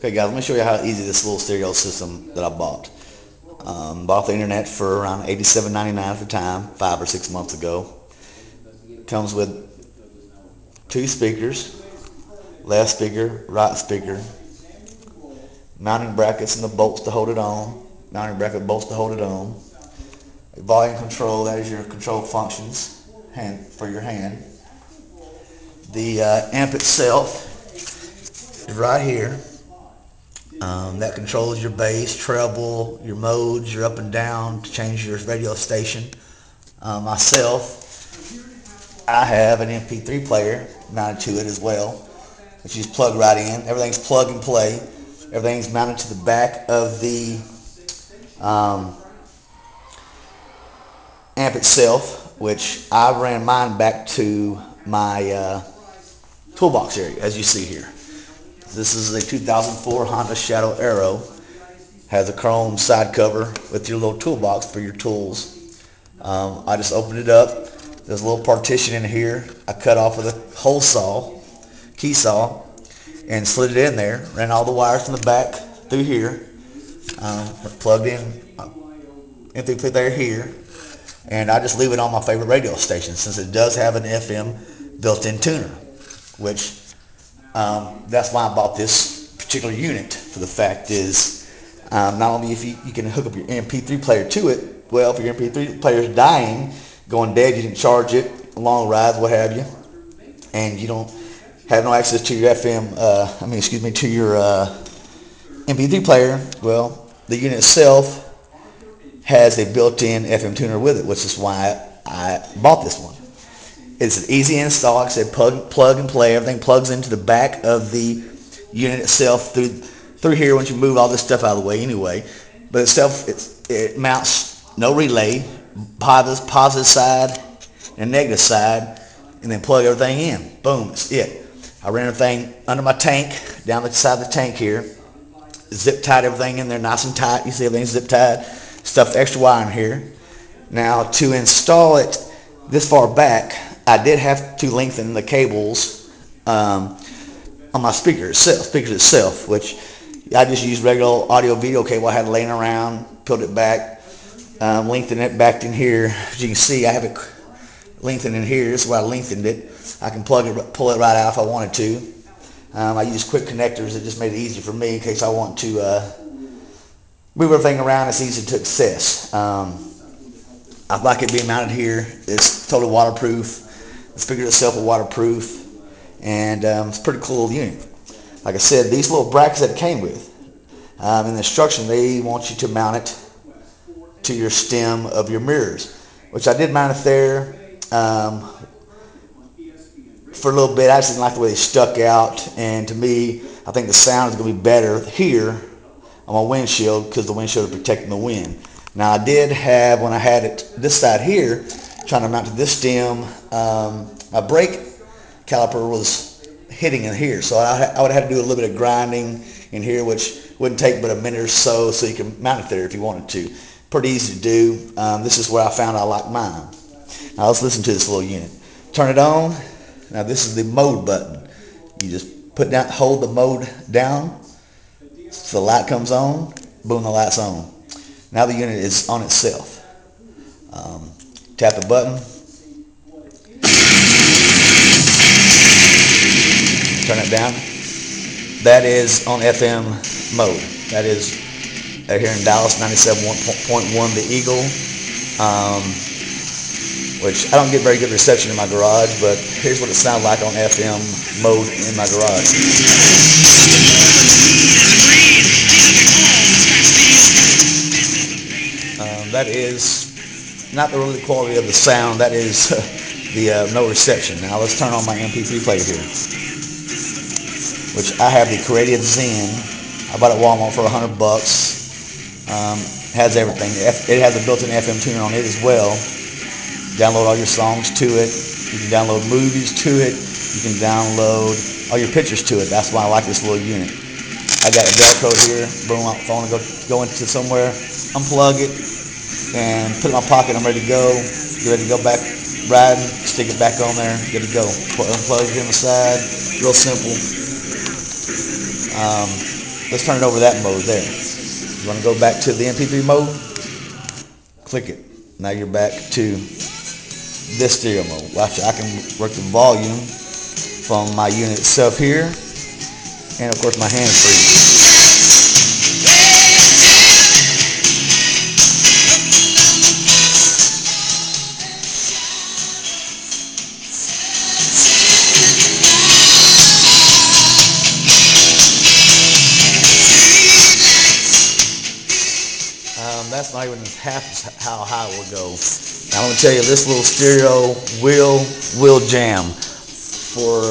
Okay guys, let me show you how easy this little stereo system that I bought. Bought off the internet for around $87.99 at the time, 5 or 6 months ago. Comes with 2 speakers, left speaker, right speaker, mounting brackets and the bolts to hold it on, mounting bracket bolts to hold it on, volume control, that is your control functions for your hand. The amp itself is right here. That controls your bass, treble, your modes, your up and down to change your radio station. Myself, I have an MP3 player mounted to it as well, which is plugged right in. Everything's plug and play. Everything's mounted to the back of the amp itself, which I ran mine back to my toolbox area, as you see here. This is a 2004 Honda Shadow Aero. Has a chrome side cover with your little toolbox for your tools. I just opened it up. There's a little partition in here. I cut off with a hole saw, key saw, and slid it in there. Ran all the wires from the back through here. Plugged in MP3 player here. And I just leave it on my favorite radio station since it does have an FM built-in tuner, which that's why I bought this particular unit. For the fact is, not only if you can hook up your MP3 player to it, well, if your MP3 player is dying, going dead, you didn't charge it, long rides, what have you, and you don't have no access to your to your MP3 player, well, the unit itself has a built-in FM tuner with it, which is why I bought this one. It's an easy install. Like I said, plug and play. Everything plugs into the back of the unit itself through here once you move all this stuff out of the way anyway. But itself, it mounts no relay, positive side and negative side, and then plug everything in. Boom, that's it. I ran everything under my tank, down the side of the tank here. Zip tied everything in there nice and tight. You see everything's zip tied. Stuffed extra wire in here. Now to install it this far back, I did have to lengthen the cables on my speakers itself, which I just used regular audio video cable I had laying around, peeled it back, lengthened it back in here. As you can see, I have it lengthened in here. This is where I lengthened it. I can pull it right out if I wanted to. I use quick connectors. It just made it easy for me in case I want to move everything around. It's easy to access. I like it being mounted here. It's totally waterproof. The speaker itself is waterproof, and it's a pretty cool unit. Like I said, these little brackets that it came with, in the instruction, they want you to mount it to your stem of your mirrors, which I did mount it there for a little bit. I just didn't like the way they stuck out, and to me, I think the sound is going to be better here on my windshield because the windshield is protecting the wind. Now I did have, when I had it this side here, trying to mount to this stem, my brake caliper was hitting in here, so I would have had to do a little bit of grinding in here, which wouldn't take but a minute or so you can mount it there if you wanted to. Pretty easy to do. This is where I found I like mine. Now let's listen to this little unit. Turn it on. Now this is the mode button. You just hold the mode down so the light comes on. Boom, the light's on. Now the unit is on itself. Tap the button. Turn it down. That is on FM mode. That is here in Dallas, 97.1 The Eagle, which I don't get very good reception in my garage, but here's what it sounds like on FM mode in my garage. That is not the really quality of the sound. That is the no reception. Now let's turn on my MP3 player here, which I have the Creative Zen. I bought it at Walmart for $100. Has everything. It has a built-in FM tuner on it as well. Download all your songs to it. You can download movies to it. You can download all your pictures to it. That's why I like this little unit. I got a Velcro here. Boom, my phone to go into somewhere. Unplug it and put it in my pocket. I'm ready to go. Get ready to go back riding. Stick it back on there. Good to go. Unplug it in the side. Real simple. let's turn it over that mode there. You want to go back to the MP3 mode? Click it. Now you're back to this stereo mode. Watch, I can work the volume from my unit itself here, and of course my hands free. That's not even half how high it will go. Now I'm going to tell you, this little stereo will jam. For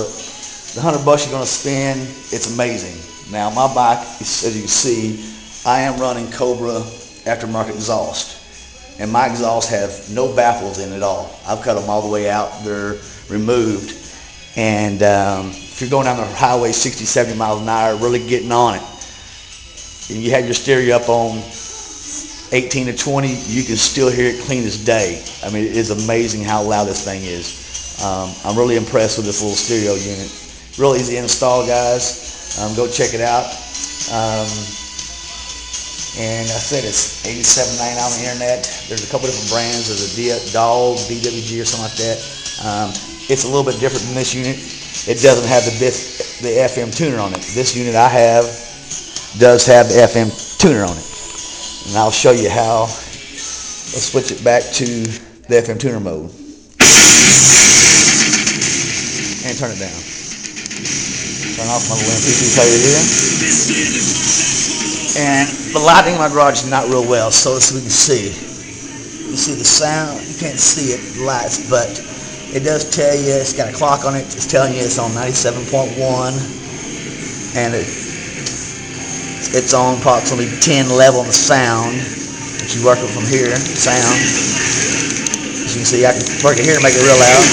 the $100 you're going to spend, it's amazing. Now my bike, as you can see, I am running Cobra aftermarket exhaust. And my exhaust have no baffles in it at all. I've cut them all the way out. They're removed. And if you're going down the highway 60, 70 miles an hour, really getting on it, and you have your stereo up on 18 to 20, you can still hear it clean as day. I mean, it is amazing how loud this thing is. I'm really impressed with this little stereo unit. Real easy to install, guys. Go check it out. And I said it's $87.99 on the internet. There's a couple different brands. There's a DAW, DWG, or something like that. It's a little bit different than this unit. It doesn't have the FM tuner on it. This unit I have does have the FM tuner on it. And I'll show you how. Let's switch it back to the FM tuner mode. And turn it down. Turn off my little MP3 player here. And the lighting in my garage is not real well, so as we can see. You see the sound, you can't see it, the lights, but it does tell you, it's got a clock on it, it's telling you it's on 97.1, and it's on approximately 10 level on the sound. If you work it from here, sound. As you can see, I can work it here and make it real loud.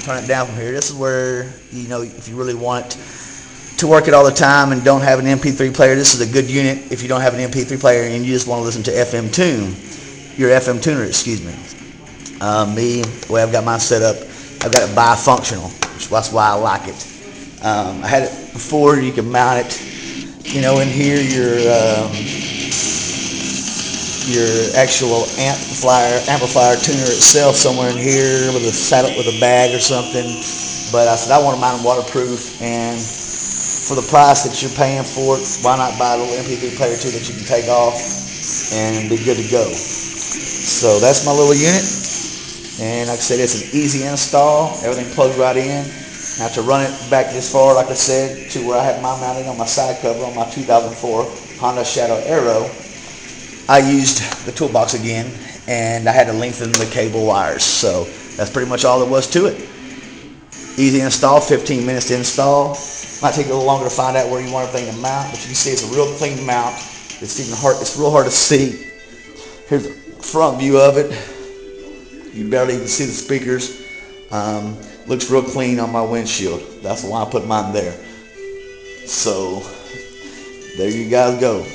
Turn it down from here. This is where, you know, if you really want to work it all the time and don't have an MP3 player, this is a good unit. If you don't have an MP3 player and you just want to listen to FM tune, your FM tuner, excuse me. Me, the way I've got mine set up, I've got it bifunctional, which that's why I like it. I had it before. You can mount it, you know, in here, your actual amplifier tuner itself somewhere in here with a bag or something. But I said I want to mount it waterproof, and for the price that you're paying for it, why not buy a little MP3 player too that you can take off and be good to go. So that's my little unit, and like I said, it's an easy install. Everything plugs right in. Now to run it back this far, like I said, to where I have my mounting on my side cover on my 2004 Honda Shadow Aero, I used the toolbox again, and I had to lengthen the cable wires. So that's pretty much all there was to it. Easy install, 15 minutes to install. Might take a little longer to find out where you want everything to mount, but you can see it's a real clean mount. It's real hard to see. Here's the front view of it. You barely even see the speakers. Looks real clean on my windshield. That's why I put mine there. So there you guys go.